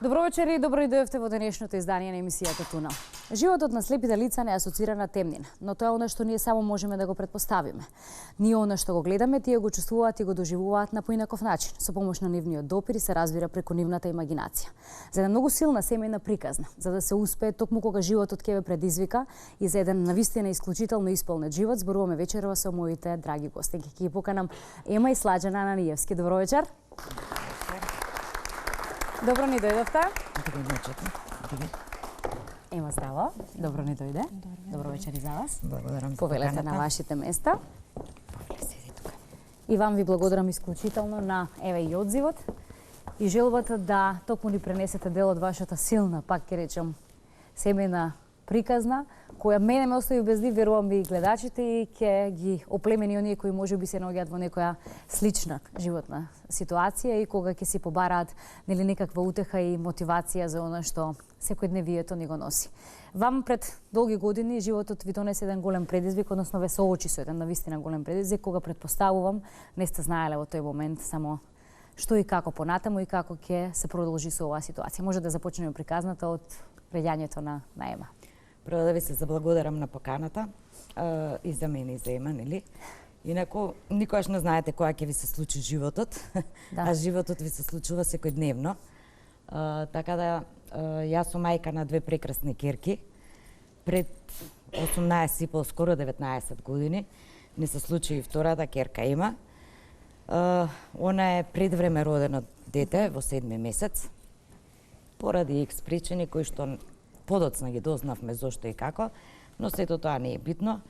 Добро вечер и добро дојдовте во денешното издание на емисијата Тунел. Животот на слепите лица не асоцира на темнина, но тоа е оно што ние само можеме да го претпоставиме. Ние оно што го гледаме, тие го чувствуваат и го доживуваат на поинаков начин, со помош на нивниот допир и се разбира преку нивната имагинација. За една многу силна семејна приказна, за да се успее токму кога животот ќе ве предизвика и за еден навистина исклучително исполнет живот, зборуваме вечерва со моите драги гости. Ќе ги поканам Ема и Сладжана Ананиевски. Добро вечер. Добро ни дојдовте. Ема, здраво. Добро ни дојде. Добро вечер и за вас. Благодарам. Повелете на вашите места. И вам ви благодарам исклучително на еве и одзивот и желбата да токму ни пренесете дел од вашата силна, пак ќе речем, семејна приказна, која мене ме остави без нив, верувам и гледачите, и ќе ги оплемени оние кои можеби се наоѓаат во некоја слична животна ситуација и кога ќе си побараат нели некаква утеха и мотивација за она што секојдневието ни го носи. Вам пред долги години животот ви донесе еден голем предизвик, односно ве соочи со еден навистина голем предизвик, кога предпоставувам не сте знаеле во тој момент само што и како понатаму и како ќе се продолжи со оваа ситуација. Може да започнеме приказната од преѓањето на Ема. Прво да ви се заблагодарам на поканата и за мене и за Ема, нели? Инаку, никогаш не знаете која ќе ви се случи животот, Да. а животот ви се случува секојдневно. Така да, јас сум мајка на две прекрасни керки. Пред 18 и пол, скоро 19 години, не се случи и втората керка Ема. Она е пред време родено дете во 7 месец. Поради икс причини кои што подоцна ги дознавме зошто и како, но сето тоа не е битно.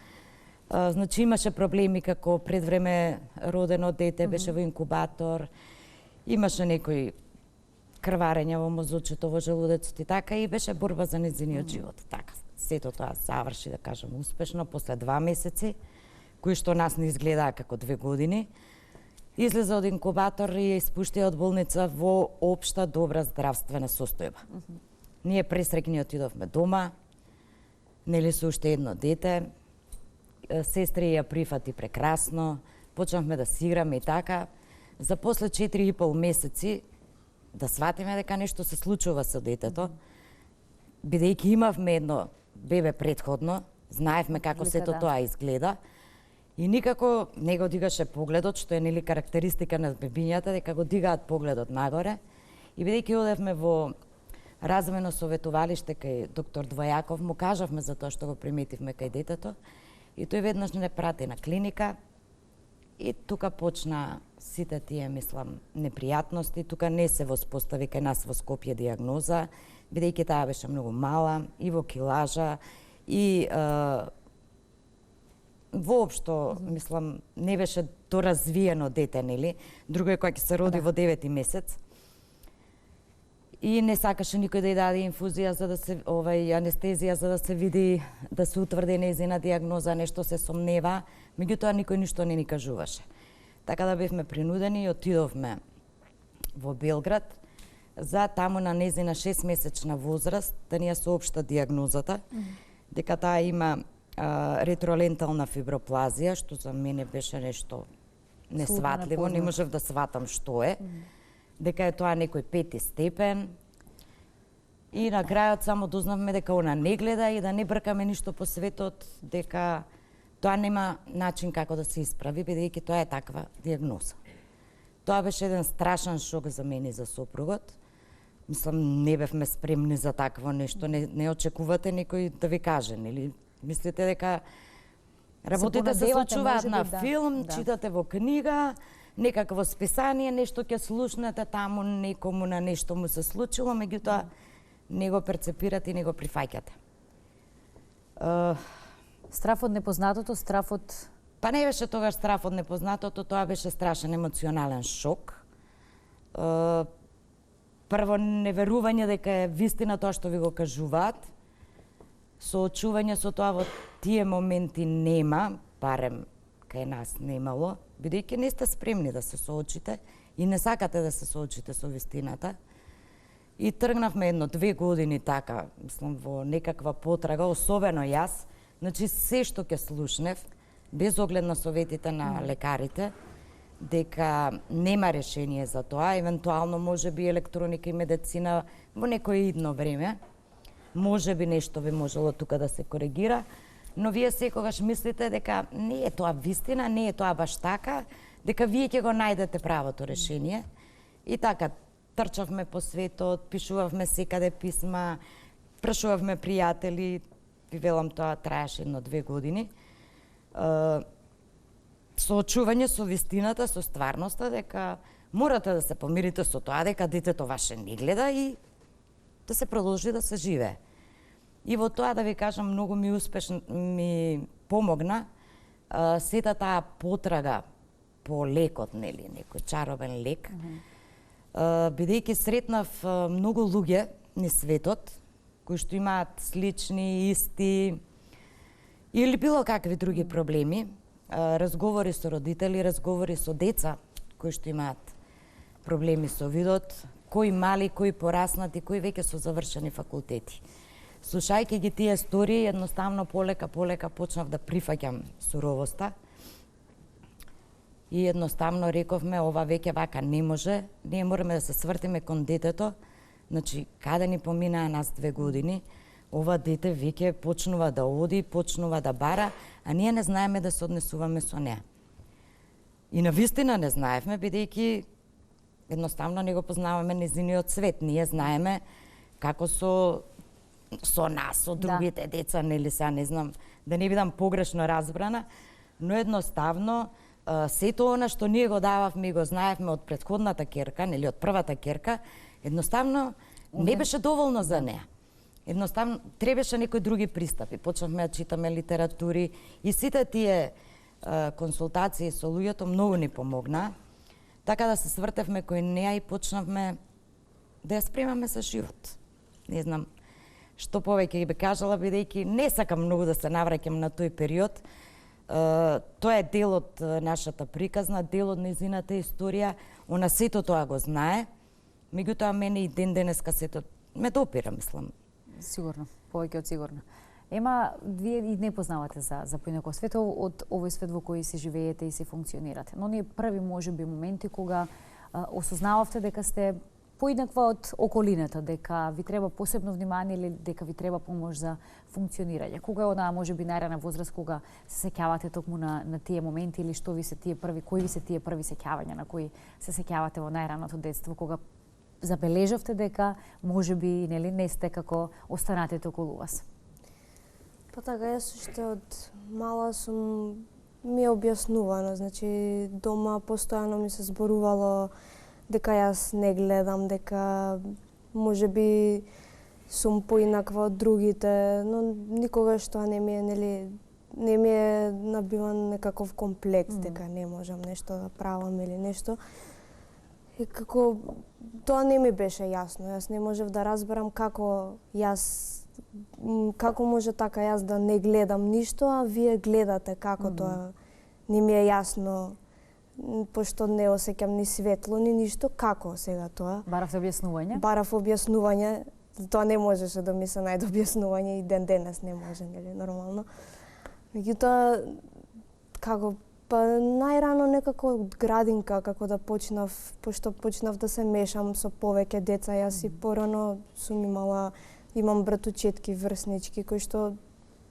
Значи имаше проблеми како пред време родено дете, беше во инкубатор, имаше некои крварења во мозочето, во желудецот и така, и беше борба за нејзиниот живот. Така, сето тоа заврши, да кажам, успешно, после 2 месеци, кои што нас не изгледаа како 2 години. Излезе од инкубатор и испушти од болница во општа добра здравствена состојба. Ние пресреќни отидовме дома, нели со уште едно дете, сестри ја прифати прекрасно, почнавме да си играме и така. За после 4,5 месеци да сватиме дека нешто се случува со детето, бидејќи имавме едно бебе претходно, знаевме како сето тоа изгледа, и никако не го дигаше погледот, што е нели карактеристика на бебињата, дека го дигаат погледот нагоре. И бидејќи одевме во развојно советувалиште кај доктор Двојаков, му кажавме за тоа што го приметивме кај детето, и тој веднаш не прати на клиника, и тука почна сите тие, мислам, непријатности. Тука не се воспостави кај нас во Скопје диагноза, бидејќи таа беше многу мала, и во килажа, и воопшто, мислам, не беше доразвиено дете, нели? Друго е кога ќе се роди во 9 месец. И не сакаше никој да ја даде инфузија за да се анестезија за да се види, да се утврди нејзина диагноза, нешто се сомнева, меѓутоа никој ништо не ни кажуваше. Така да бевме принудени и отидовме во Белград за таму на нејзина 6-месечна возраст да ни ја соопшта диагнозата, дека таа има ретролентална фиброплазија, што за мене беше нешто несватливо, не можев да сватам што е. Дека е тоа некој 5 степен. И на крајот само дознавме дека она не гледа и да не бркаме ништо по светот, дека тоа нема начин како да се исправи, бидејќи тоа е таква диагноза. Тоа беше еден страшен шок за мене и за сопругот. Мислам, не бевме спремни за такво нешто, не очекувате некој да ви каже, нели? Мислите дека работите се случуваат на филм, читате во книга, некакво списание, нешто ќе слушнете таму, некому на нешто му се случило, меѓутоа не го перцепирате и не го прифаќате. Страф од непознатото, страф од... Па не беше тогаш страф од непознатото, тоа беше страшен емоционален шок. Прво, неверување дека е вистина тоа што ви го кажуваат. Соочување со тоа во тие моменти нема, барем кај нас немало, бидејќи не сте спремни да се соочите и не сакате да се соочите со вистината. И тргнавме 1-2 години така, мислам, во некаква потрага, особено јас, значи се што ќе слушнев, без оглед на советите на лекарите, дека нема решение за тоа, евентуално може би електроника и медицина во некое идно време, може би нешто би можело тука да се коригира, но вие секогаш мислите дека не е тоа вистина, не е тоа баш така, дека вие ќе го најдете правото решение. И така, трчавме по светот, пишувавме секаде писма, прашувавме пријатели, ви велам тоа траеше 1-2 години. Соочување со вистината, со стварноста, дека морате да се помирите со тоа, дека детето ваше не гледа и да се продолжи да се живее. И во тоа, да ви кажам, многу ми помогна сета таа потрага по лекот, нели, некој чаробен лек, бидејќи сретнав многу луѓе низ светот, кои што имаат слични, исти, или било какви други проблеми, разговори со родители, разговори со деца кои што имаат проблеми со видот, кои мали, кои пораснати, кои веќе со завршени факултети. Слушајќи ги тие истории, едноставно полека почнав да прифаќам суровоста и едноставно рековме, ова веќе вака не може, ние мораме да се свртиме кон детето, значи каде ни поминаа нас 2 години, ова дете веќе почнува да оди, почнува да бара, а ние не знаеме да се однесуваме со неа. И навистина не знаевме, бидејќи едноставно не го познаваме незиниот свет. Ние знаеме како со нас, со другите деца, нели сега не знам, да не бидам погрешно разбрана, но едноставно сето она што ние го дававме и го знаевме од претходната ќерка, нели од првата ќерка, едноставно не беше доволно за неа. Едноставно требаше некои други пристапи. Почнавме да читаме литератури и сите тие консултации со луѓето многу ни помогна. Така да се свртевме кој неа и почнавме да ја спремаме за живот. Не знам што повеќе би кажала, бидејќи не сакам многу да се навраќам на тој период. Тоа е дел од нашата приказна, дел од незината историја. Она сето тоа го знае. Меѓутоа мене и ден денеска сето ме допира, мислам. Сигурно, повеќе од сигурно. Ема, вие и не познавате за поинаков свет од овој свет во кој се живеете и се функционирате. Но ние први можеби моменти кога осознававте дека сте поинаква од околината, дека ви треба посебно внимание или дека ви треба помош за функционирање. Кога е онаа можеби најрана возраст кога се сеќавате токму на тие моменти или што ви се тие први, кои ви се тие први сеќавања на кои се сеќавате во најраното детство, кога забележавте дека можеби нели не сте како останатите околу вас? Па така, јас уште од мала ми е објаснувано, значи дома постојано ми се зборувало дека јас не гледам, дека можеби сум поинаква од другите, но никогаш тоа не ми е набиван некаков комплекс дека не можам нешто да правам или нешто. И како тоа не ми беше јасно. Јас не можев да разберам како може така јас да не гледам ништо, а вие гледате како тоа. Не ми е јасно, пошто не осеќам ни светло, ни ништо, како сега тоа. Баравте објаснување? Барав објаснување, тоа не можеше да ми се најде објаснување и ден денес не може, нели, нормално. Меѓутоа, како, па најрано некако од градинка, како да почнав, пошто почнав да се мешам со повеќе деца, јас и порано имам братучетки, врснички, кои што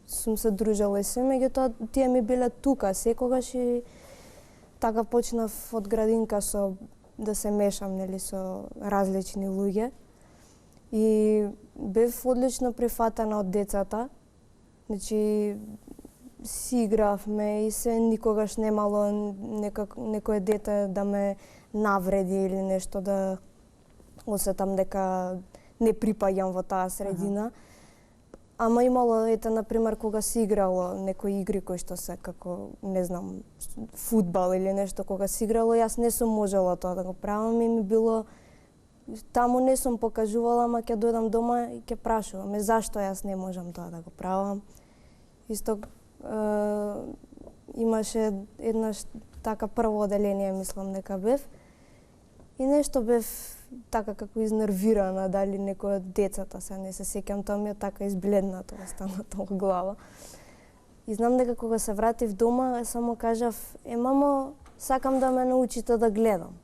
сум се дружела и се, меѓутоа тие ми биле тука секогаш и така почнав од градинка да се мешам, нели, со различни луѓе. И бев одлично прифатена од децата. Значи си игравме и се никогаш немало некое дете да ме навреди или нешто да осетам дека не припаѓам во таа средина. Ама имало, например, кога се играло некои игри кои што се како, не знам, фудбал или нешто, кога се играло, јас не сум можела тоа да го правам и ми било, таму не сум покажувала, ама ќе дојдам дома и ќе прашувам зашто јас не можам тоа да го правам. Исто имаше еднаш така прво оделение, мислам дека бев, и нешто бев така како изнервирана, дали некој од децата, се не се сеќам, тоа ми е така избледнато, остана тоа глава. И знам дека кога се вратив дома, само кажав, мамо, сакам да ме научите да гледам.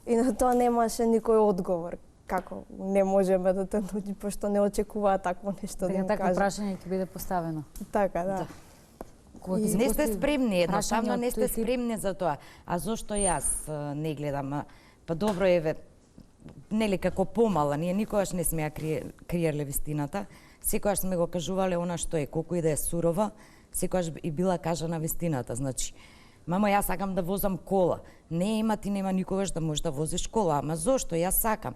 И на тоа немаше никој одговор. Како не можеме да те научи, пошто не очекуваа такво нешто да Дека им такво кажа. прашање ќе биде поставено. Така, да. Кога ќе се Не сте постави спремни, едноставно прашање не од сте тој тип, спремни за тоа. А зошто јас не гледам? Па добро еве, нели како помала, ние никогаш не сме ја криеле вистината. Секогаш сме го кажувале она што е, колку и да е сурово, секогаш и била кажана вистината. Значи, мамо, јас сакам да возам кола. Не, има, ти нема никогаш да можеш да возиш кола. Ама зошто? Јас сакам.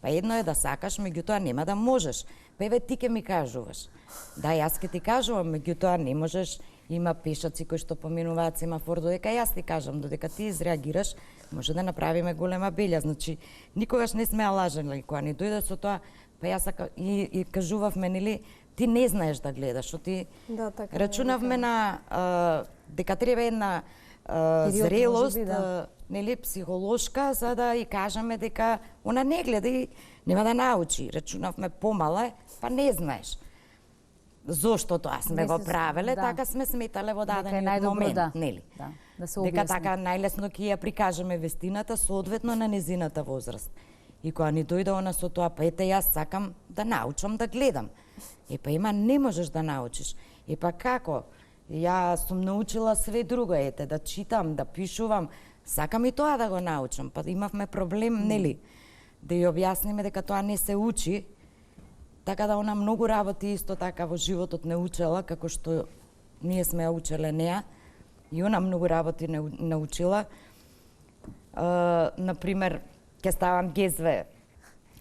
Па едно е да сакаш, меѓутоа нема да можеш. Па еве ти ке ми кажуваш. Да, јас ке ти кажувам, меѓутоа не можеш. Има пешаци кои што поминуваат семафор, додека јас ти кажам, додека ти изреагираш, може да направиме голема белја. Значи, никогаш не сме ја лажали, кога ни дојде со тоа, па јас и кажувавме, нели, ти не знаеш да гледаш, ти Да, така. рачунавме на дека треба една зрелост, можеби, да. нели, психолошка, за да и кажеме дека она не гледа и нема да научи. Рачунавме помала е, па не знаеш. Зошто тоа сме Не го се- правеле, да. така сме сметале во дека е дадениот најдобро момент, да. нели? Да се Дека објасни. така најлесно ќе ја прикажеме вестината соодветно на незината возраст. И кога ни дојде она со тоа, па ете јас сакам да научам да гледам. Па има не можеш да научиш. Па како? Ја сум научила све друго, ете, да читам, да пишувам, сакам и тоа да го научам. Па имавме проблем, нели? Да ја објасниме дека тоа не се учи, така да она многу работи исто така во животот не учела, како што ние сме ја учеле неа, и она многу работи не научила. Например, ќе ставам гезве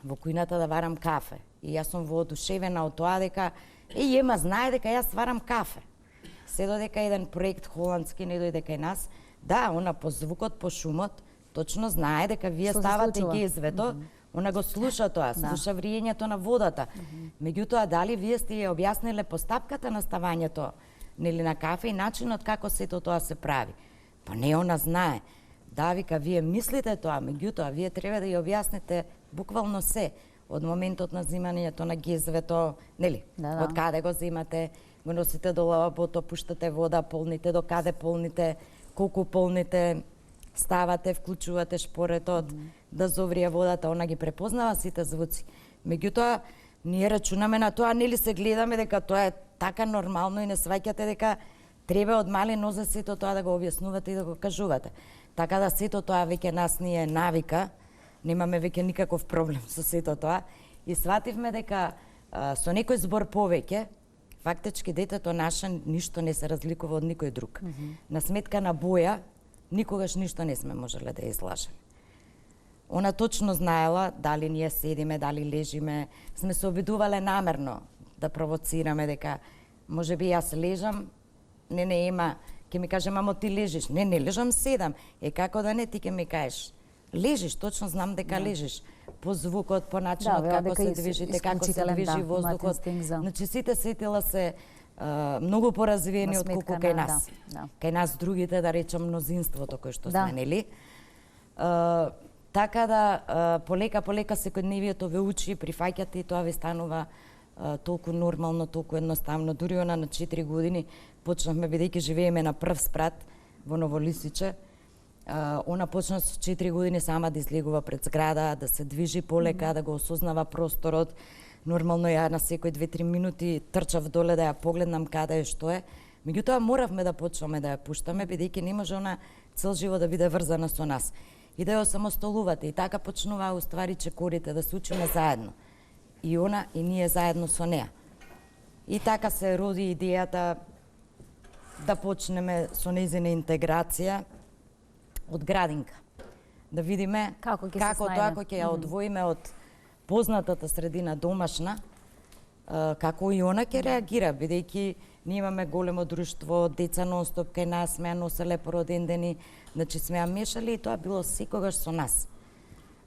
во кујната да варам кафе. И јас сум воодушевена од тоа дека ема знае дека јас варам кафе. Се додека еден проект холандски не дојде кај нас, да, она по звукот, по шумот, точно знае дека вие Што се ставате случува? гезвето, она го слуша тоа, слуша вриењето на водата. Меѓутоа, дали вие сте ја објасниле постапката на ставањето, нели, на кафе и начинот како сето тоа се прави? Па не, она знае. Да, вика, вие мислите тоа, меѓутоа, вие треба да ја објасните буквално се, од моментот на земањето на гезвето, нели, Да. од каде го земате, го носите до лавабото, пуштате вода, полните, до каде полните, колку полните, ставате, вклучувате шпоретот, да зоврие водата, она ги препознава сите звуци. Меѓутоа, ние рачунаме на тоа, нели се гледаме дека тоа е така нормално и не сваќате дека треба од мали нозе сето тоа да го објаснувате и да го кажувате. Така да сето тоа веќе нас ни е навика, немаме веќе никаков проблем со сето тоа и свативме дека со некој збор повеќе, фактички детето наше ништо не се разликува од никој друг. На сметка на боја, никогаш ништо не сме можеле да ја излажеме. Она точно знаела дали ние седиме, дали лежиме, сме се обидувале намерно да провоцираме дека можеби јас лежам, не ема, ќе ми каже мамо ти лежиш, не лежам, седам. Како да не, ти ќе ми кажеш лежиш, точно знам дека лежиш. По звукот, по начинот Да, како дека се движите, како се исклучителен, движи да, воздухот. имате инстинкт за- Значи сите сетила се многу поразвиени На од колку сметка кај на- нас. да. Кај нас другите, да речам, мнозинството кој што Да. сме, нели? Така да, полека секојдневието ве учи, прифаќате и тоа ви станува толку нормално, толку едноставно. Дури она на 4 години почнавме, бидејќи живееме на прв спрат во Новолисиче, она почна со 4 години сама да излегува пред зграда, да се движи полека, да го осознава просторот. Нормално ја на секој 2-3 минути трчав доле да ја погледнам каде е, што е. Меѓутоа моравме да почнеме да ја пуштаме, бидејќи не може она цел живот да биде врзана со нас. И да ја самостолувате. И така почнуваа уствари чекорите, да се учиме заедно. И она, и ние заедно со неа. И така се роди идејата да почнеме со нејзина интеграција од градинка. Да видиме Како ќе се како снајде. тоа кој ќе ја одвоиме од познатата средина домашна, како и она ќе реагира, бидејќи ние имаме големо друштво, деца нонстоп кај нас, сме ја носеле по родендени, значи сме ја мешали и тоа било секогаш со нас.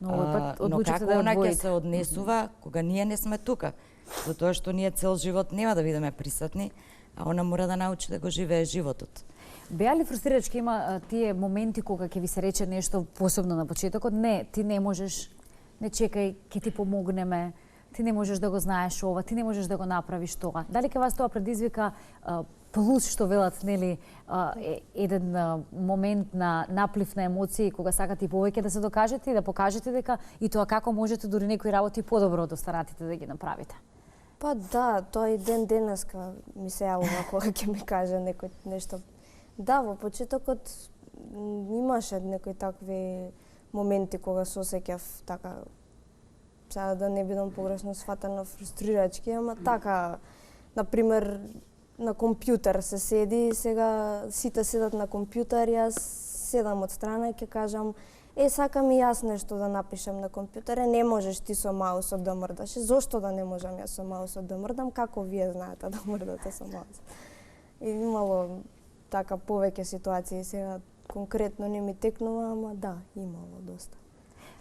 Но овој пат Но одлучивте како да ја она ќе одвоите. се однесува кога ние не сме тука? Затоа што ние цел живот нема да бидеме присутни, а она мора да научи да го живее животот. Беа ли фрустрирачки има тие моменти кога ќе ви се рече нешто посебно на почетокот? Не, ти не можеш, не чекај, ќе ти помогнеме, ти не можеш да го знаеш ова, ти не можеш да го направиш тоа. Дали кај вас тоа предизвика плюс што велат, нели, еден момент на наплив на емоции кога сакате и повеќе да се докажете и да покажете дека и тоа како можете дури некои работи подобро од останатите да ги направите. Па да, тоа и ден денеска ми се јавува кога ќе ми каже некој нешто. Да, во почетокот имаше некои такви моменти кога се осеќав така, сега да не бидам погрешно сфатена, фрустрирачки, ама така, например, на компјутер се седи, сега сите седат на компјутер, јас седам од страна и ќе кажам сакам и јас нешто да напишам на компјутер, не можеш ти со маусот да мрдаш. Зошто да не можам јас со маусот да мрдам, како вие знаете да мрдате со маусот? И имало така повеќе ситуации, сега конкретно не ми текнува, ама да, имало доста.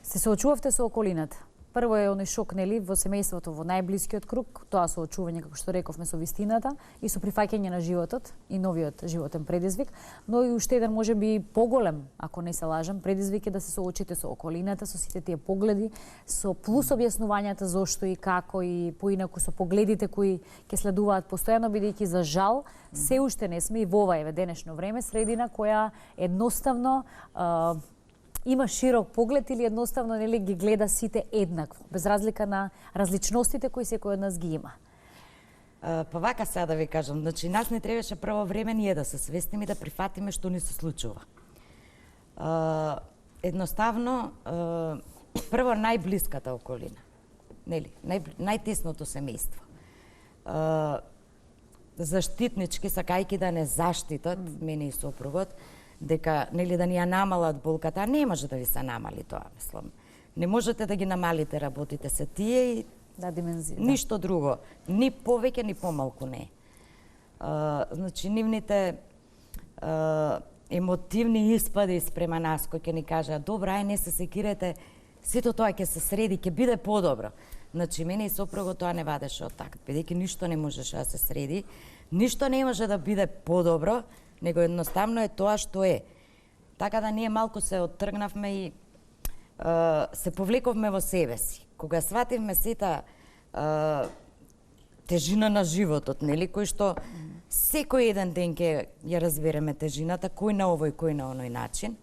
Се соочувавте со околината. Прво е оној шок, нели, во семејството, во најблискиот круг, тоа соочување, како што рековме, со вистината и со прифаќање на животот и новиот животен предизвик, но и уште еден можеби поголем, ако не се лажам, предизвик е да се соочите со околината, со сите тие погледи, со плюс објаснувањата зошто и како и поинаку со погледите кои ќе следуваат постојано, бидејќи за жал се уште не сме и во ова еве денешно време средина која едноставно има широк поглед или едноставно нели ги гледа сите еднакво, без разлика на различностите кои секој од нас ги има. Па вака сега да ви кажам, значи нас не требаше прво време ние да се свестиме и да прифатиме што ни се случува. Едноставно, прво најблиската околина, нели, најтесното семејство. Заштитнички, сакајки да не заштитат мене и сопругот, дека нели да ни ја намалат болката, не може да ви се намали тоа, мислам. Не можете да ги намалите, работите се тие и димензија. Ништо друго, ни повеќе ни помалку не. Значи нивните емотивни испади спрема нас кои ќе ни кажат добра, ај не се секирете, сето тоа ќе се среди, ќе биде подобро. Значи мене и сопругот тоа не вадеше од такт, бидејќи ништо не можеше да се среди, ништо не може да биде подобро, него едноставно е тоа што е. Така да ние малку се оттргнавме и се повлековме во себе си. Кога свативме сета тежина на животот, нели, кој што секој еден ден ќе ја разбереме тежината, кој на овој, кој на оној начин,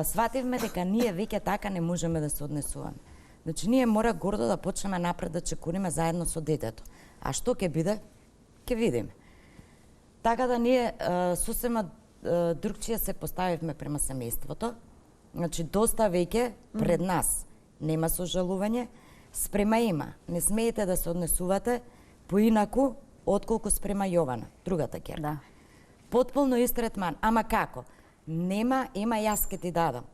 свативме дека ние веќе така не можеме да се однесуваме. Значи ние мора гордо да почнеме напред да чекориме заедно со детето. А што ќе биде? Ќе видиме. Така да ние сосема другчија се поставивме према семејството. Значи доста веќе пред нас нема сожалување, спрема има. Не смеете да се однесувате поинаку отколку спрема Јована, другата ќерка. Да. Потполно ист третман, ама како? Нема, јас ке ти дадам.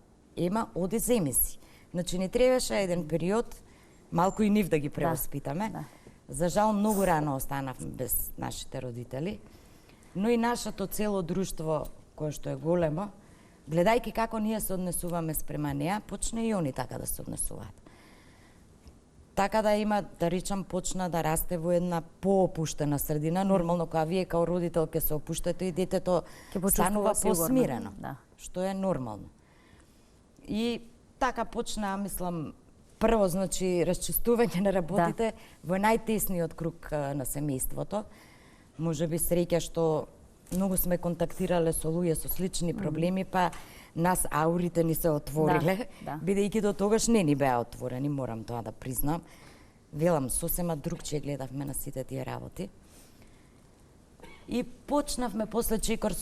Оди земи си. Значи не требаше еден период малку и нив да ги превоспитаме. Да. За жал многу рано останавме без нашите родители. Но и нашето цело друштво, кое што е големо, гледајќи како ние се однесуваме спрема неа, почне и они така да се однесуваат. Така да има, да речам, почна да расте во една поопуштена средина. Нормално, кога вие као родител ќе се опуштате и детето станува посмирено, да. Што е нормално. И така почна, мислам, прво, значи, расчистување на работите во најтесниот круг на семејството. Може би среќа што многу сме контактирале со луѓе со слични проблеми, па нас аурите ни се отвориле, бидејќи до тогаш не ни беа отворени, морам тоа да признам. Велам, сосема другчие гледавме на сите тие работи. И почнавме после чекор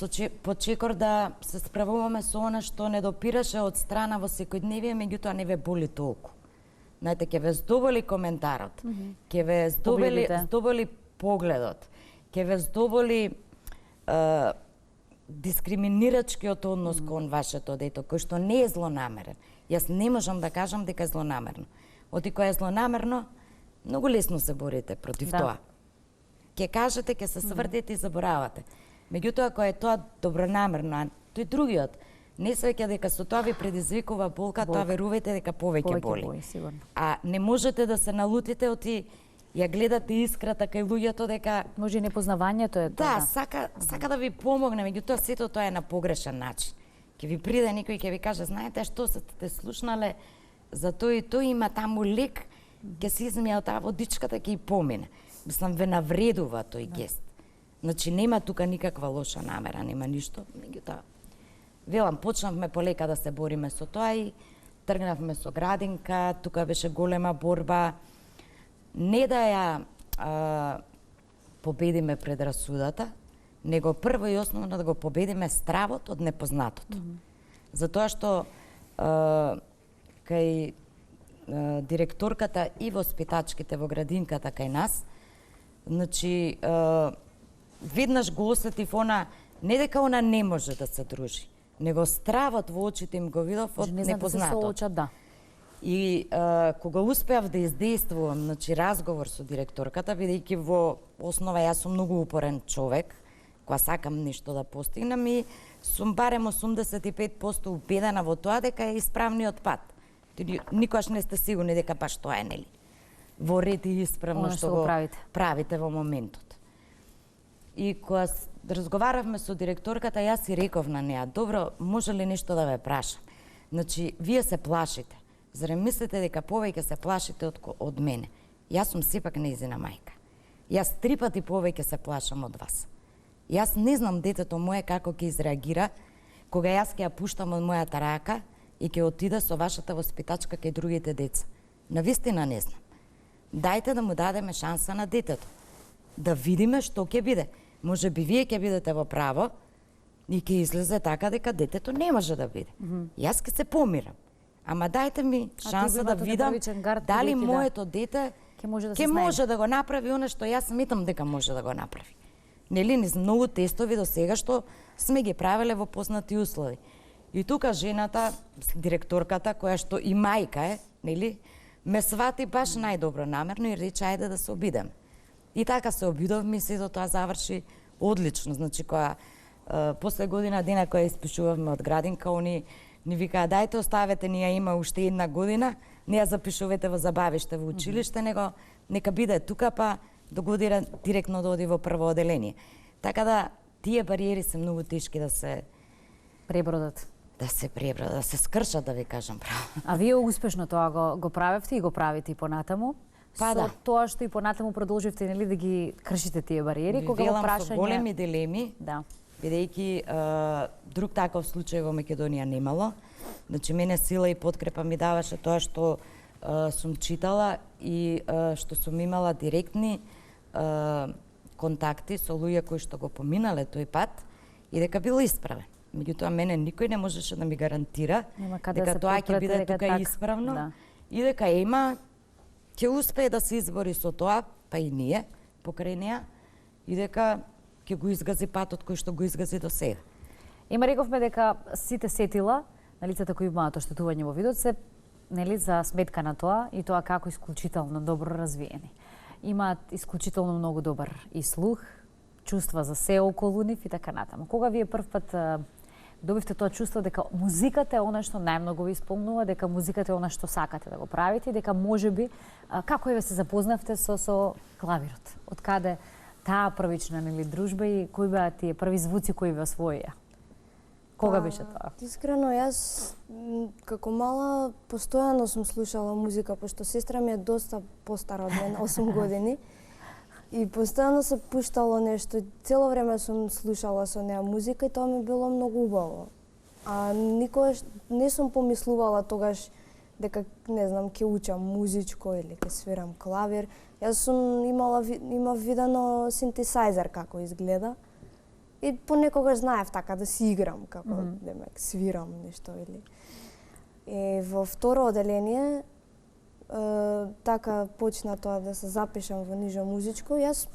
по чекор да се справуваме со она што не допираше од страна во секојдневие, меѓутоа не ве боли толку. Знаете, ќе ве здоболи коментарот, ќе ве здоболи погледот, ќе ве здоболи дискриминирачкиот однос кон вашето дете, кој што не е злонамерен. Јас не можам да кажам дека е злонамерно. Оти кој е злонамерно, многу лесно се борите против тоа. Ќе кажете, ќе се сврдите и заборавате. Меѓутоа, кој е тоа добронамерно, а тој другиот не свеќа дека со тоа ви предизвикува болка, тоа верувајте дека повеќе боли. А не можете да се налутите оти ја гледате искрата кај луѓето дека може и непознавањето е тоа. Да, сака да ви помогне, меѓутоа сето тоа е на погрешен начин. Ќе ви приде некој ќе ви каже, знаете што сте слушнале за тој и тој, има таму лек, ќе се измија од таа водичката ќе и помине. Мислам, ве навредува тој гест. Значи нема тука никаква лоша намера, нема ништо, меѓутоа велам почнавме полека да се бориме со тоа и тргнавме со градинка, тука беше голема борба не да ја победиме предрасудата, него прво и основно да го победиме стравот од непознатото. Затоа што кај директорката и воспитачките во градинката кај нас, значи веднаш го осетив она, не дека она не може да се дружи, него стравот во очите им го видов од непознатото. Да. И кога успеав да издействувам, значи разговор со директорката, бидејќи во основа јас сум многу упорен човек, кога сакам нешто да постигнам и сум барем 85% убедена во тоа дека е исправниот пат. Никогаш не сте сигурни дека баш тоа е, нели? Во ред и исправно што го правите во моментот. И кога разговаравме со директорката, јас си реков на неа, добро, може ли нешто да ве прашам? Значи, вие се плашите. Зарем мислите дека повеќе се плашите од мене? Јас сум сепак нејзина мајка. Јас 3 пати повеќе се плашам од вас. Јас не знам детето мое како ќе изреагира кога јас ќе ја пуштам од мојата рака и ќе отида со вашата воспитачка кај другите деца. Навистина не знам. Дајте да му дадеме шанса на детето. Да видиме што ќе биде. Може би вие ќе бидете во право и ќе излезе така дека детето не може да биде. Јас ќе се помирам. Ама дајте ми шанса да видам дали моето дете ќе може да го направи она што јас сметам дека може да го направи. Нели, низ многу тестови до сега што сме ги правеле во познати услови. И тука жената, директорката, која што и мајка е, нели, ме свати баш најдобро намерно и рече ајде да се обидеме. И така се обидовме и сето тоа заврши одлично. Значи, кога после година дена која испишувавме од градинка, они ни викаа дајте оставете, ни ја има уште една година, не ја запишувате во забавиште во училиште, него нека биде тука, па до година директно да оди во прво оделение. Така да тие бариери се многу тешки да се пребродат. Да се скршат, да ви кажам право. А вие успешно тоа го правевте и го правите и понатаму? Па со да. Тоа што и понатаму продолживте, нели, да ги кршите тие бариери, кога го прашање... Со големи дилеми, да. Бидејќи друг таков случај во Македонија немало. Значи, мене сила и подкрепа ми даваше тоа што сум читала и што сум имала директни контакти со луѓе кои што го поминале тој пат и дека бил исправен. Меѓутоа, мене никој не можеше да ми гарантира дека тоа ќе биде тука исправно, да. И дека Ема ќе успее да се избори со тоа, па и ние, покрај неа, и дека ќе го изгази патот кој што го изгази до сега. Ема рековме дека сите сетила на лицата кои имаат оштетување во видот се, нели, за сметка на тоа и тоа како исклучително добро развиени. Имаат исклучително многу добар и слух, чувства за се околу нив и така натаму. Кога вие прв пат добивте тоа чувство дека музиката е она што најмногу ви исполнува, дека музиката е она што сакате да го правите, дека можеби како еве се запознавте со клавирот? Од каде таа првична, нели, дружба и кои беа тие први звуци кои ви освоија? Кога беше тоа? Искрено, јас како мала постојано сум слушала музика, пошто сестра ми е доста постара од мене, 8 години. И постојано се пуштало нешто, цело време сум слушала со неа музика и тоа ми било многу убаво. А никогаш не сум помислувала тогаш дека, не знам, ќе учам музичко или ќе свирам клавир. Јас сум имав видено синтесајзер како изгледа и понекогаш знаев така да си играм, како демек свирам нешто или. И во второ оделение така почна тоа да се запишам во нижо музичко, јас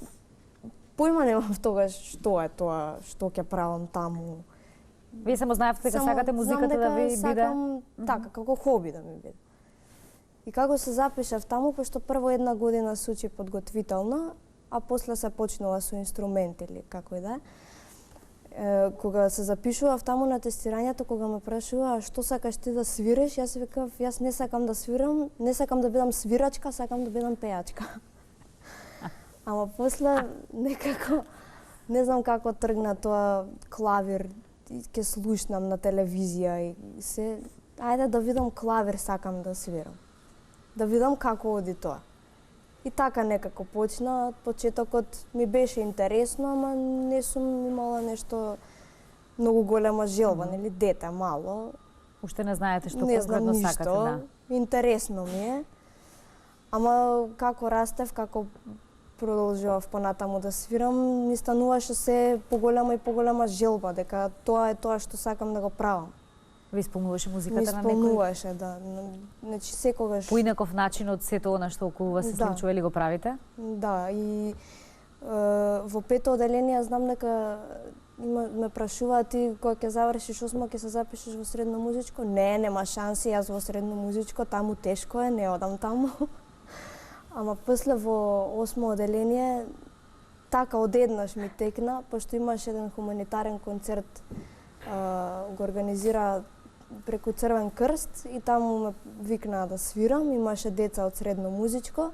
појма немав тогаш што е тоа, што ќе правам таму. Вие само знаевте дека сакате музиката да ви биде? Сакам, така, како хоби да ми биде. И како се запишав таму, пошто прво една година се учи подготвителна, а после се почнува со инструмент или како и да е. Кога се запишував таму на тестирањето, кога ме прашува што сакаш ти да свириш, јас викав, јас не сакам да свирам, не сакам да бидам свирачка, сакам да бидам пејачка. Ама после некако, не знам како тргна тоа клавир, ќе слушнам на телевизија и се, ајде да видам клавир, сакам да свирам. Да видам како оди тоа. И така некако почна. Почетокот ми беше интересно, ама не сум имала нешто многу голема желба, нели, дете мало. Уште не знаете што Не знам конкретно ништо. сакате, да. Интересно ми е. Ама како растев, како продолжував понатаму да свирам, ми стануваше се поголема и поголема желба дека тоа е тоа што сакам да го правам. Ви исполнуваше Ми музиката на некој исполнуваше, да. Значи секогаш поинаков начин од сето она што околу вас се Да. случува или го правите? Да, и во пето оделение знам дека ме прашуваат ти кога ќе завршиш осмо ќе се запишеш во средно музичко? Не, нема шанси, јас во средно музичко, таму тешко е, не одам таму. Ама после во осмо оделение така одеднаш ми текна, пошто имаше еден хуманитарен концерт, го организира преку Црвен крст и таму ме викнаа да свирам, имаше деца од средно музичко.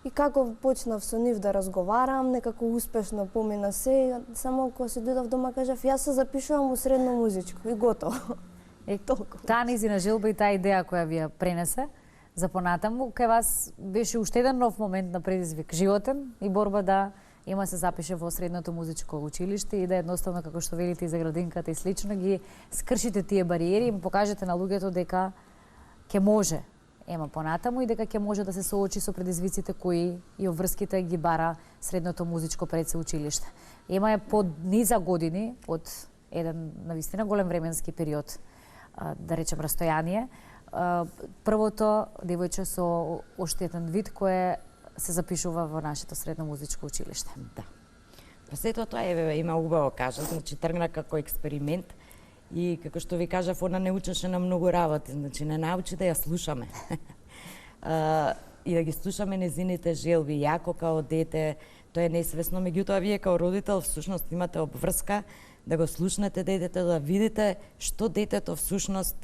И како почнав со нив да разговарам, некако успешно помина се, само кога се дојдов дома кажав јас се запишувам во средно музичко и готово. Толку. Таа низина желба и таа идеја која ви ја пренесе за понатаму, кај вас беше уште еден нов момент на предизвик, животен и борба да има се запише во средното музичко училиште и да едноставно, како што велите и за градинката и слично, ги скршите тие бариери и му покажете на луѓето дека ќе може ема понатаму и дека ќе може да се соочи со предизвиците кои и обврските ги бара средното музичко предсеучилиште. Ема е под низа години, од еден навистина голем временски период, да речем растојание, првото девојче со оштетен вид кое се запишува во нашето средно музичко училиште. Да. Па сето тоа има убаво кажа, значи тргна како експеримент и како што ви кажав, она не учеше на многу работи, значи не научи да ја слушаме. И да ги слушаме незините желби, јако као дете, тоа е несвесно, меѓутоа вие као родител всушност имате обврска да го слушнете детето, да видите што детето всушност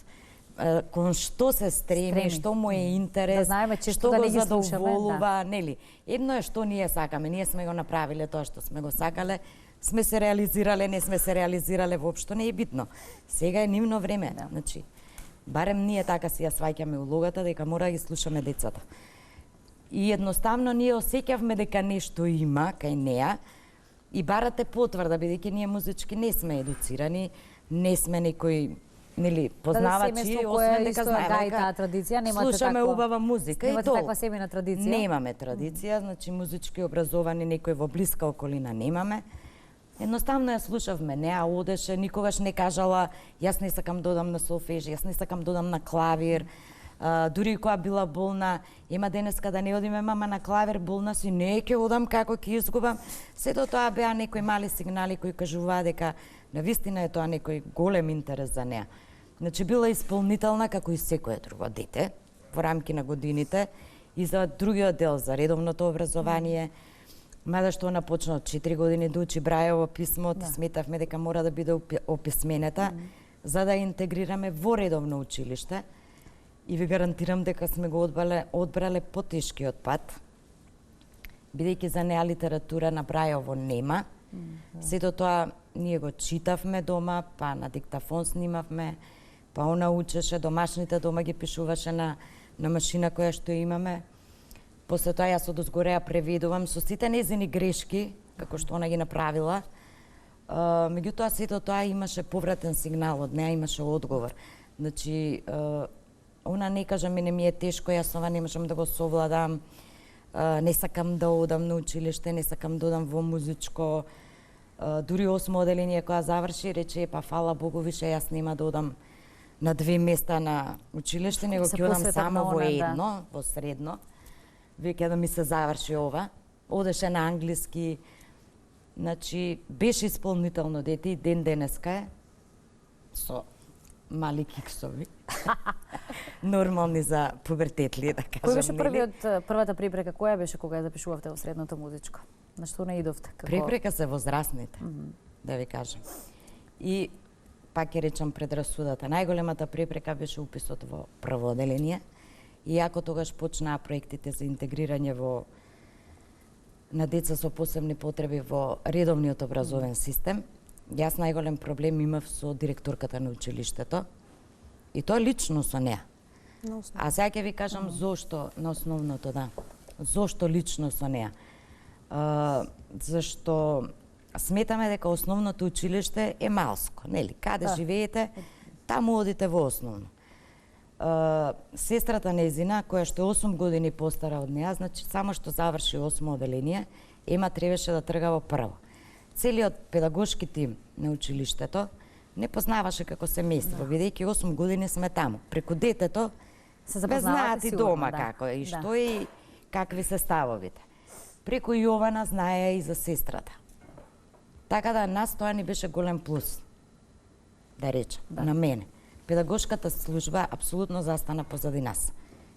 кон што се стреми, што му е интерес, да знаеме често што да го не ги слушаме, задоволува, нели? Едно е што ние сакаме, ние сме го направиле тоа што сме го сакале, сме се реализирале, не сме се реализирале, воопшто не е битно. Сега е нивно време, значи, барем ние така си ја сваќаме улогата дека мора да ги слушаме децата. И едноставно ние осеќавме дека нешто има кај неа и барате потврда, бидејќи ние музички не сме едуцирани, не сме некои нели познавачи, освен дека знаеме таа традиција, немате слушаме таква, убава музика и немате тоа. таква семена традиција. Немаме традиција, значи музички образовани некој во блиска околина немаме. Едноставно ја слушавме, неа одеше, никогаш не кажала јас не сакам да одам на солфеж, јас не сакам да одам на клавир. Дури и кога била болна, има денеска да не одиме мама на клавир, болна си, не ќе одам како ќе изгубам. Сето тоа беа некои мали сигнали кои кажуваа дека навистина е тоа некој голем интерес за неа. Значи била исполнителна како и секое друго дете во рамки на годините и за другиот дел за редовното образование. Мада што она почна од 4 години да учи Брајово писмо, сметавме дека мора да биде описменета за да интегрираме во редовно училиште. И ви гарантирам дека сме го одбрале потешкиот пат, бидејќи за неа литература на Брајово нема. Сето тоа ние го читавме дома, па на диктафон снимавме, па она учеше, домашните дома ги пишуваше на машина која што имаме. После тоа јас одозгоре ја преведувам со сите незини грешки, како што она ги направила. Меѓутоа сето тоа имаше повратен сигнал од неа, имаше одговор. Значи, она не кажа мене ми е тешко, јас ова не можам да го совладам, не сакам да одам на училиште, не сакам да одам во музичко. Дури 8 оделение кога заврши, рече, па фала Богу, више јас нема да одам на 2 места на училиште, него ќе одам само во едно, во средно. Веќе да ми се заврши ова. Одеше на англиски, значи, беше исполнително дете и ден денеска е со мали киксови. Нормални за пубертетли, да кажам. Кој беше првата препрека, која беше кога ја запишувавте во средното музичко? На што не идовте? Препрека се возрастните, да ви кажам. И пак ќе речам предрасудата. Најголемата препрека беше уписот во прво оделение. Иако тогаш почнаа проектите за интегрирање на деца со посебни потреби во редовниот образовен систем, јас најголем проблем имав со директорката на училиштето и тоа лично со неа. А сега ќе ви кажам зошто на основното, да. Зошто лично со неа? Зашто сметаме дека основното училиште е малско, нели? Каде живеете, таму одите во основно. Сестрата нејзина, која што е 8 години постара од неа, значи само што заврши 8 оделение, ема требаше да трга во прво. Целиот педагошки тим на училиштето не познаваше како семејство, бидејќи 8 години сме таму. Преку детето се знаат и дома да. како е, и што и какви се ставовите. Преку Јована знае и за сестрата. Така да нас тоа ни беше голем плюс, да речем, на мене. Педагошката служба апсолутно застана позади нас.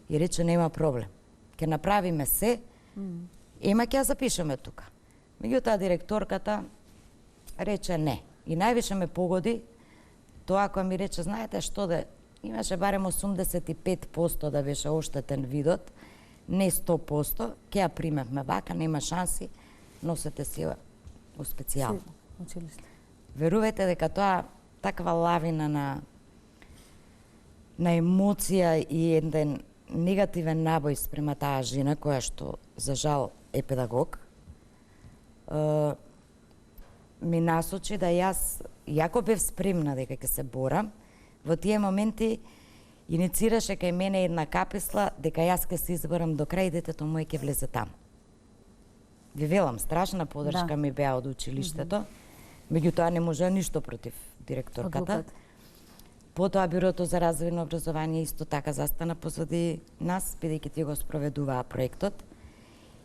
И рече нема проблем. Ќе направиме се, ема ќе ја запишеме тука. Меѓутоа директорката рече не. И највише ме погоди тоа која ми рече, знаете што да имаше барем 85% да беше оштетен видот, не 100%, ќе ја примевме вака, нема шанси, носете си у специјално. Училиште. Верувајте дека тоа таква лавина на емоција и еден негативен набој спрема таа жена, која што, за жал, е педагог, ми насочи да јас, јако бев спремна дека ќе се борам, во тие моменти иницираше кај мене една каписла дека јас ќе се изборам до крај, детето мој ќе влезе таму. Ви велам, страшна подршка ми беа од училиштето, меѓутоа не може ништо против директорката. Потоа Бюрото за развојно образование исто така застана позади нас, бидејќи тие го спроведуваа проектот.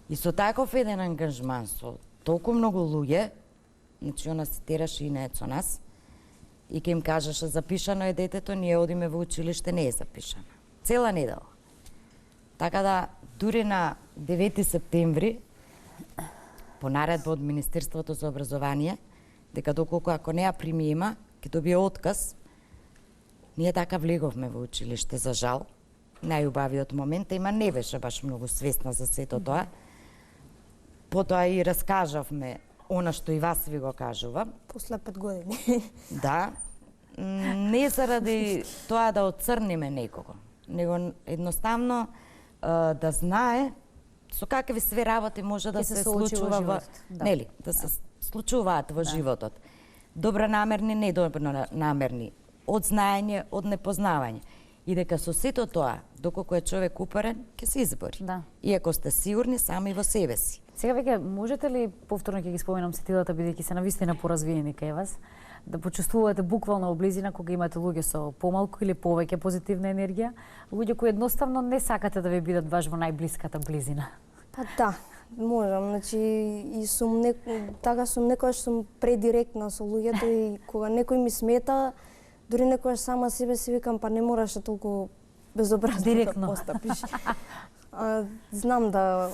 И со таков еден ангажман, со толку многу луѓе, значи она се тераше и не со нас, и ке им кажеше запишано е детето, ние одиме во училиште, не е запишано. Цела недела. Така да, дури на 9 септември, по наредба од Министерството за образование, дека доколку ако не ја примима, ќе добие отказ, ние така влеговме во училиште, за жал. Најубавиот момент, има не беше баш многу свесна за сето тоа. Потоа и раскажавме она што и вас ви го кажувам. После 5 години. Да. Не заради тоа да оцрниме некого, него едноставно да знае со какви све работи може да се случува во нели, да се случуваат во животот. Добронамерни, недобронамерни, од знаење, од непознавање. И дека со сето тоа, доколку е човек упорен, ќе се избори. Да. Иако сте сигурни сами во себе си. Сега веќе можете ли, повторно ќе ги споменам сетилата, бидејќи се навистина поразвиени кај вас, да почувствувате буквално облизина кога имате луѓе со помалку или повеќе позитивна енергија, луѓе кои едноставно не сакате да ви бидат баш во најблиската близина? Па да, можам, значи и сум така сум некојаш сум предиректна со луѓето и кога некој ми смета, дури некојаш сама себе си викам па не мораше толку безобразно да постапиш. Знам да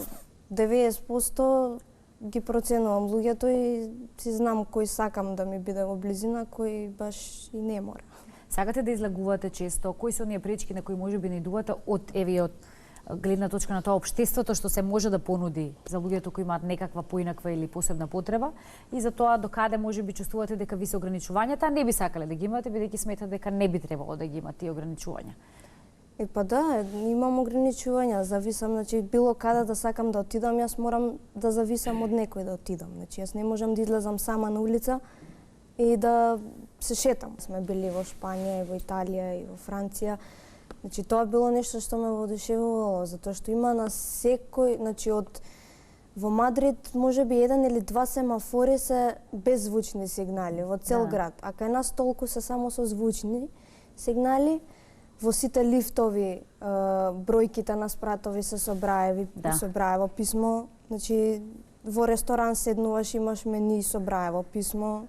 90% ги проценувам луѓето и си знам кој сакам да ми биде во близина, кој баш и не мора. Сакате да излагувате често, кои се оние пречки на кои можеби не идувате од од гледна точка на тоа општеството што се може да понуди за луѓето кои имаат некаква поинаква или посебна потреба и за тоа докаде можеби чувствувате дека ви се ограничувањата не би сакале да ги имате бидејќи сметате дека не би требало да ги имате тие ограничувања. Па да, имам ограничувања, зависам, значи било каде да сакам да отидам, јас морам да зависам од некој да отидам. Значи јас не можам да излезам сама на улица и да се шетам. Сме били во Шпанија, и во Италија и во Франција. Значи тоа било нешто што ме воодушевувало, затоа што има на секој, значи во Мадрид можеби 1 или 2 семафори се беззвучни сигнали во цел град, а кај нас толку се само со звучни сигнали. Во сите лифтови бројките на спратови се со браево писмо, значи во ресторан седнуваш, имаш мени со браево писмо.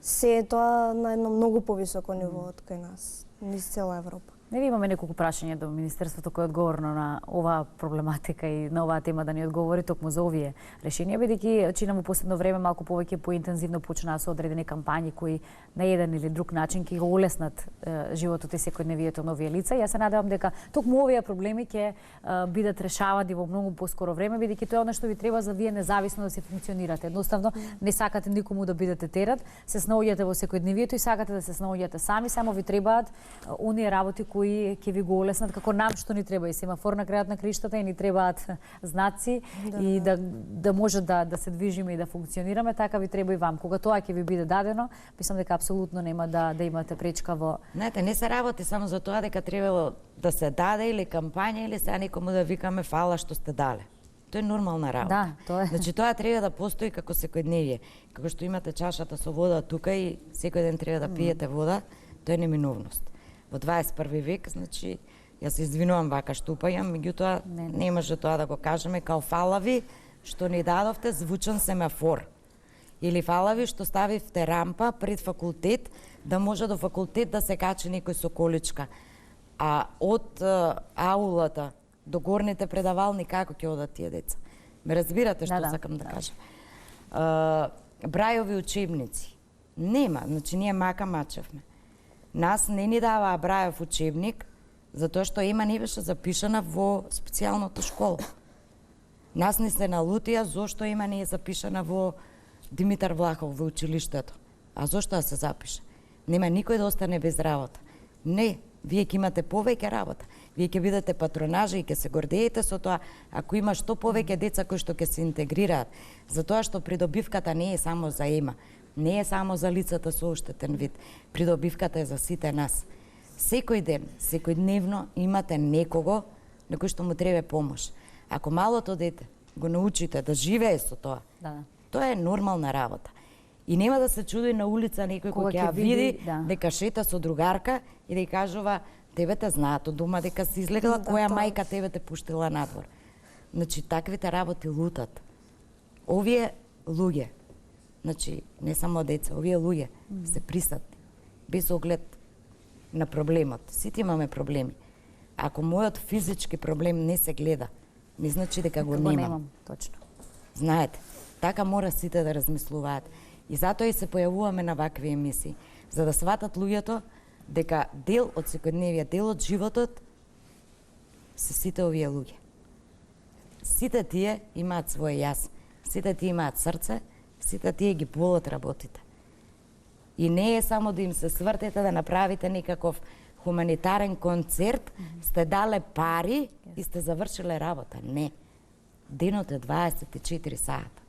Се е тоа на едно многу повисоко ниво од кај нас, низ цела Европа. Нели имаме неколку прашања до Министерството кој е одговорно на оваа проблематика и на оваа тема да ни одговори токму за овие решенија, бидејќи чинам во последно време малку повеќе поинтензивно почнаа со одредени кампањи кои на еден или друг начин ќе го улеснат животот и секојдневието на овие лица. Јас се надевам дека токму овие проблеми ќе бидат решавани во многу поскоро време, бидејќи тоа е она што ви треба за вие независно да се функционирате. Едноставно не сакате никому да бидете терет, се снаоѓате во секојдневието и сакате да се снаоѓате сами, само ви требаат оние работи кои ќе ви го олеснат како нам што ни треба и семафор на крајот на криштата и ни требаат знаци и да може да се движиме и да функционираме, така ви треба и вам. Кога тоа ќе ви биде дадено, мислам дека апсолутно нема да имате пречка во... Знаете, не се работи само за тоа дека требало да се даде или кампања или сега некому да викаме фала што сте дале. Тоа е нормална работа. Да, тоа е. Значи тоа треба да постои како секојдневие. Како што имате чашата со вода тука и секој ден треба да пиете вода, тоа е неминовност. Во 21 век, значи, јас се извинувам вака што упајам, меѓутоа не може тоа да го кажеме као фала ви што ни дадовте звучен семафор. Или фала ви што ставивте рампа пред факултет, да може до факултет да се качи некој со количка. А од аулата до горните предавални како ќе одат тие деца? Ме разбирате што сакам да кажам? Брајови учебници. Нема, значи ние мака мачевме. Нас не ни даваа Брајов учебник, затоа што Ема не беше запишана во специјалната школа. Нас не се налутија зошто Ема не е запишана во Димитар Влахов во училиштето. А зошто да се запише? Нема никој да остане без работа. Не, вие ќе имате повеќе работа. Вие ќе бидете патронажи и ќе се гордеете со тоа ако има што повеќе деца кои што ќе се интегрираат. Затоа што придобивката не е само за Ема. Не е само за лицата со оштетен вид. Придобивката е за сите нас. Секој ден, секојдневно имате некого на кој што му треба помош. Ако малото дете го научите да живее со тоа, тоа е нормална работа. И нема да се чуди на улица некој кој ќе ја види дека шета со другарка и да ја кажува тебе те знаат од дома дека си излегла, која мајка тебе те пуштила надвор. Значи, таквите работи лутат. Овие луѓе, значи, не само деца, овие луѓе се присатни, без оглед на проблемот. Сите имаме проблеми. Ако мојот физички проблем не се гледа, не значи дека го немам. Точно. Знаете, така мора сите да размислуваат. И затоа и се појавуваме на вакви емисии, за да сватат луѓето дека дел од секојдневие, дел од животот се сите овие луѓе. Сите тие имаат свој јас, сите тие имаат срце, сите тие ги болат работите. И не е само да им се свртете да направите некаков хуманитарен концерт, сте дале пари и сте завршиле работа. Не. Денот е 24 сата.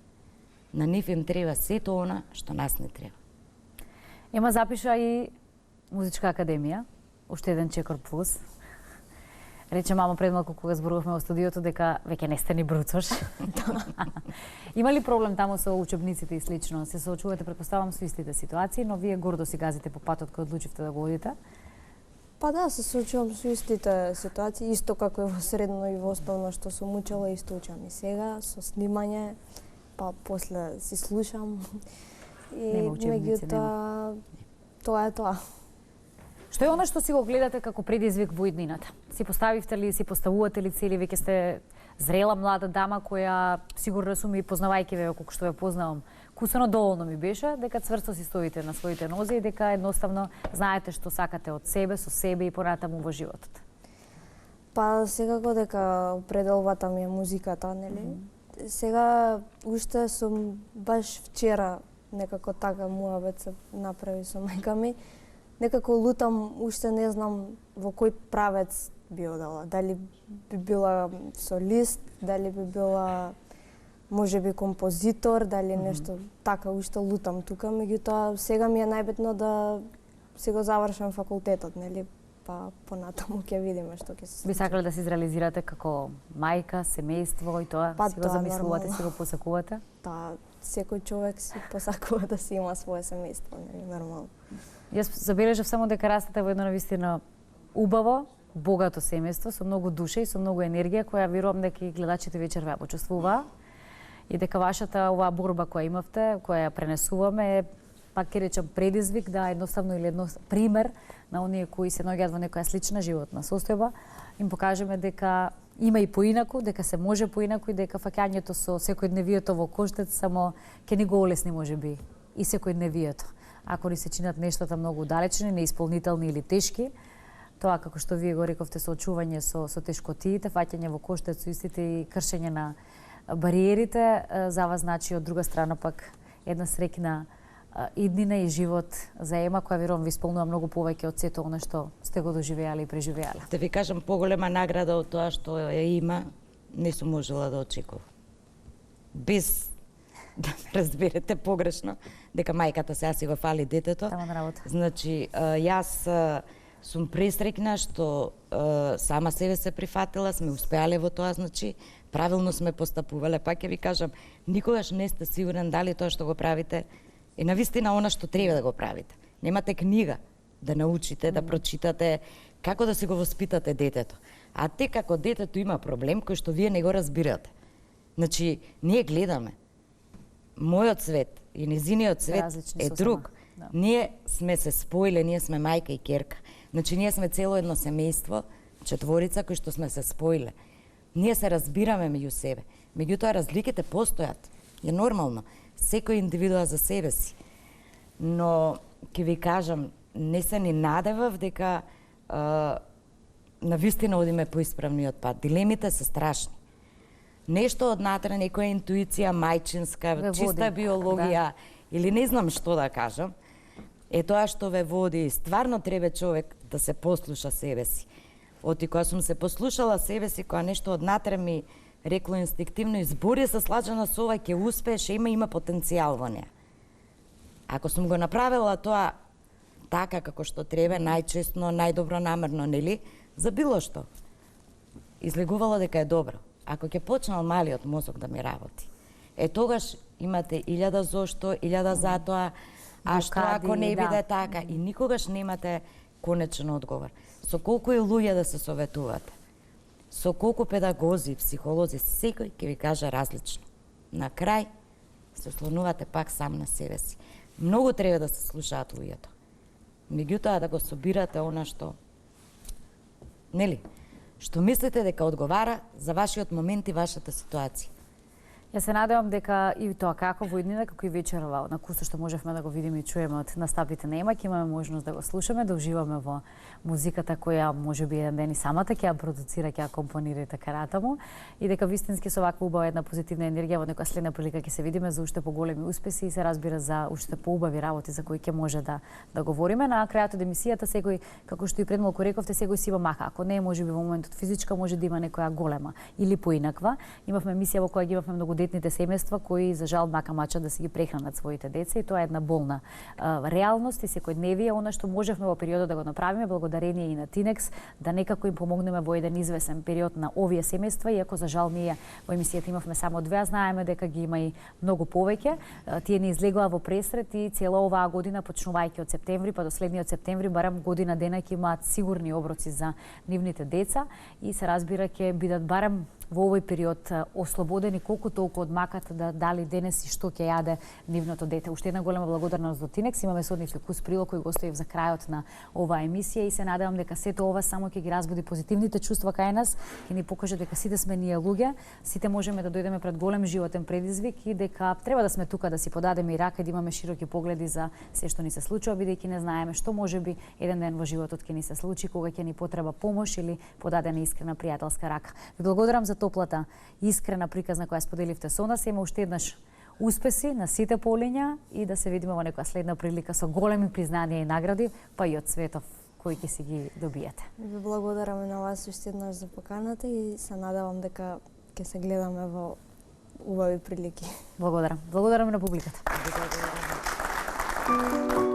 На нив им треба сето она што нас не треба. Ема запиша и Музичка академија, уште еден чекор плюс. Рече мамо пред малку кога зборувавме во студиото дека веќе не сте ни бруцош. Има ли проблем таму со учебниците и слично? Се соочувате, претпоставам, со истите ситуации, но вие гордо си газите по патот кој одлучивте да го одите? Па да, се соочувам со истите ситуации, исто како и во средно и во основно што сум учела, исто учам и сега, со снимање, па после си слушам. И меѓутоа, тоа е тоа. Што е она што си го гледате како предизвик во иднината? Си поставивте ли, си поставувате ли цели, веќе сте зрела млада дама која сигурно сум и познавајќи ве колку што ве познавам, кусано доволно ми беше дека цврсто си стоите на своите нозе и дека едноставно знаете што сакате од себе, со себе и понатаму во животот. Па секако дека определвата ми е музиката, нели? Сега уште сум баш вчера некако така муабет се направи со мајка ми. Некако лутам, уште не знам во кој правец би одела. Дали би била солист, дали би била можеби композитор, дали нешто така, уште лутам тука, меѓутоа сега ми е најбитно да си го завршам факултетот, нели? Па понатаму ќе видиме што ќе се случи. Би сакале да се изреализирате како мајка, семејство и тоа си го замислувате, си го посакувате? Па, секој човек си посакува да си има свое семејство, нели, нормално. Јас забележав само дека растете во едно навистина убаво, богато семејство, со многу душа и со многу енергија, која верувам дека и гледачите вечер веќе почувствуваа. И дека вашата оваа борба која имавте, која ја пренесуваме, е, пак ќе речам, предизвик да едноставно или пример на оние кои се наоѓаат во некоја слична животна состојба, им покажеме дека има и поинаку, дека се може поинаку и дека фаќањето со секојдневието во коштец само ќе ни го олесни можеби и секојдневието. Ако ни се чинат нештата многу далечни, неисполнителни или тешки, тоа како што вие го рековте соочување со тешкотиите, фаќање во коштец со истите и кршење на бариерите, за вас значи од друга страна пак една среќна иднина и живот за Ема, која верувам ви исполнува многу повеќе од сето она што сте го доживеале и преживеале. Да ви кажам, поголема награда од тоа што ја има, не сум можела да очекувам. Без да ме разберете погрешно, дека мајката сега си го фали детето. Тамо на работа. Значи, јас сум пресрекна што сама себе се прифатила, сме успеале во тоа, значи, правилно сме постапувале. Пак ќе ви кажам, никогаш не сте сигурен дали тоа што го правите е навистина она што треба да го правите. Немате книга да научите, да прочитате како да си го воспитате детето. А те како детето има проблем кој што вие не го разбирате. Значи, ние гледаме. Мојот свет и незиниот свет е друг. Да. Ние сме се споиле, ние сме мајка и ќерка. Значи, ние сме цело едно семејство, четворица кои што сме се споиле. Ние се разбираме меѓу себе. Меѓутоа, разликите постојат. Е нормално. Секој индивидуа за себе си. Но, ќе ви кажам, не се ни надевав дека навистина одиме по исправниот пат. Дилемите се страшни. Нешто однатре, некоја интуиција мајчинска, чиста биологија, или не знам што да кажам, е тоа што ве води. Стварно треба човек да се послуша себе си. Оти кога сум се послушала себе си, кога нешто однатре ми рекло инстинктивно, избори се слажена со ова, ќе успееш, има потенцијал во неа. Ако сум го направила тоа така како што треба, најчестно, најдобро намерно, нели, за било што, излегувало дека е добро. Ако ќе почнал малиот мозок да ми работи, тогаш имате 1000 зошто, 1000 затоа, а што ако не биде така, и никогаш немате конечен одговор. Со колку и луѓе да се советувате, со колку педагози, психолози, секој ќе ви каже различно. На крај се ослонувате пак сам на себе си. Многу треба да се слушаат луѓето. Меѓутоа да го собирате она што, нели, што мислите дека одговара за вашиот момент и вашата ситуација. Ја се надевам дека и тоа како во иднина, како и вечерова на курсот што можевме да го видиме и чуеме од настапите на Ема, ќе имаме можност да го слушаме, да уживаме во музиката која можеби еден ден и самата ќе ја продуцира, ќе ја компонира и така натаму, и дека вистински со ваква убава една позитивна енергија во некоја следна прилика ќе се видиме за уште поголеми успеси и се разбира за уште поубави работи за кои ќе може да говориме. На крајот од емисијата секој, како што и пред малку рековте, секој си има маха. Ако не е можеби во моментот физичка, може да има некоја голема или поинаква. Имавме емисија во која ги имавме многодетните семејства кои за жал мака мачат да си ги прехранат своите деца, и тоа е една болна реалност и секојдневие. Она што можевме во периодот да го направиме благодарение и на Тинекс, да некако им помогнеме во еден извесен период на овие семејства, иако за жал ние во емисијата имавме само 2, знаеме дека ги има и многу повеќе. Тие не излегоа во пресрет и цела оваа година, почнувајќи од септември па до следниот септември, барем година дена ќе имаат сигурни оброци за нивните деца и се разбира ќе бидат барем во овој период ослободени колку толку од маката да дали денес и што ќе јаде нивното дете. Уште една голема благодарност до Тинекс. Имаме со нив вкус прилог кој го оставив за крајот на оваа емисија и се надевам дека сето ова само ќе ги разбуди позитивните чувства кај нас, ќе ни покаже дека сите сме ние луѓе, сите можеме да дојдеме пред голем животен предизвик и дека треба да сме тука да си подадеме и рака, да имаме широки погледи за се што ни се случува, бидејќи не знаеме што можеби еден ден во животот ќе ни се случи, кога ќе ни потреба помош или подадена искрена пријателска рака. Ви благодарам за топлата, искрена приказна која споделивте со нас. Има уште еднаш успеси на сите полиња и да се видиме во некоја следна прилика со големи признанија и награди, па и од светов кои ќе си ги добиете. Ви благодарам на вас уште еднаш за поканата и се надевам дека ќе се гледаме во убави прилики. Благодарам. Благодарам на публиката. Благодарам.